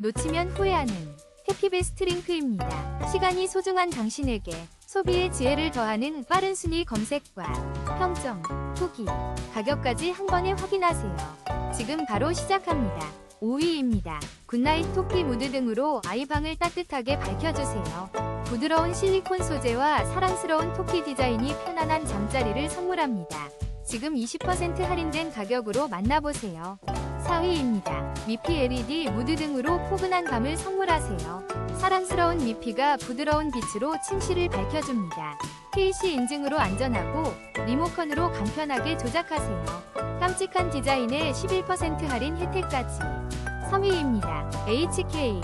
놓치면 후회하는 해피베스트 링크입니다. 시간이 소중한 당신에게 소비의 지혜를 더하는 빠른 순위 검색과 평점, 후기, 가격까지 한 번에 확인하세요. 지금 바로 시작합니다. 5위입니다. 굿나잇 토끼 무드 등으로 아이방을 따뜻하게 밝혀주세요. 부드러운 실리콘 소재와 사랑스러운 토끼 디자인이 편안한 잠자리를 선물합니다. 지금 20% 할인된 가격으로 만나보세요. 4위입니다. 미피 LED 무드 등으로 포근한 밤을 선물하세요. 사랑스러운 미피가 부드러운 빛으로 침실을 밝혀줍니다. KC 인증으로 안전하고 리모컨으로 간편하게 조작하세요. 깜찍한 디자인에 11% 할인 혜택까지. 3위입니다. HK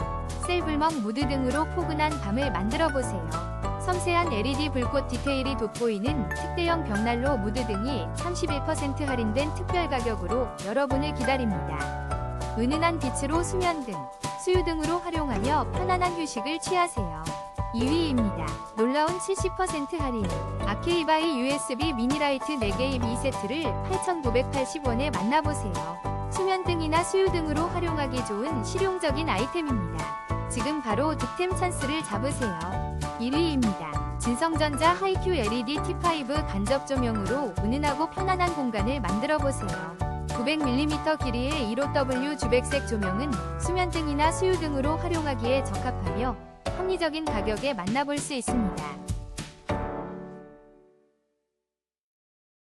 셀불멍 무드 등으로 포근한 밤을 만들어보세요. 섬세한 LED 불꽃 디테일이 돋보이는 특대형 벽난로 무드 등이 31% 할인된 특별 가격으로 여러분을 기다립니다. 은은한 빛으로 수면 등, 수유 등으로 활용하며 편안한 휴식을 취하세요. 2위입니다. 놀라운 70% 할인 아케이바이 USB 미니라이트 4개 입 2세트를 8,980원에 만나보세요. 수면 등이나 수유 등으로 활용하기 좋은 실용적인 아이템입니다. 지금 바로 득템 찬스를 잡으세요. 1위입니다. 진성전자 하이큐 LED T5 간접 조명으로 은은하고 편안한 공간을 만들어보세요. 900mm 길이의 15W 주백색 조명은 수면 등이나 수유 등으로 활용하기에 적합하며 합리적인 가격에 만나볼 수 있습니다.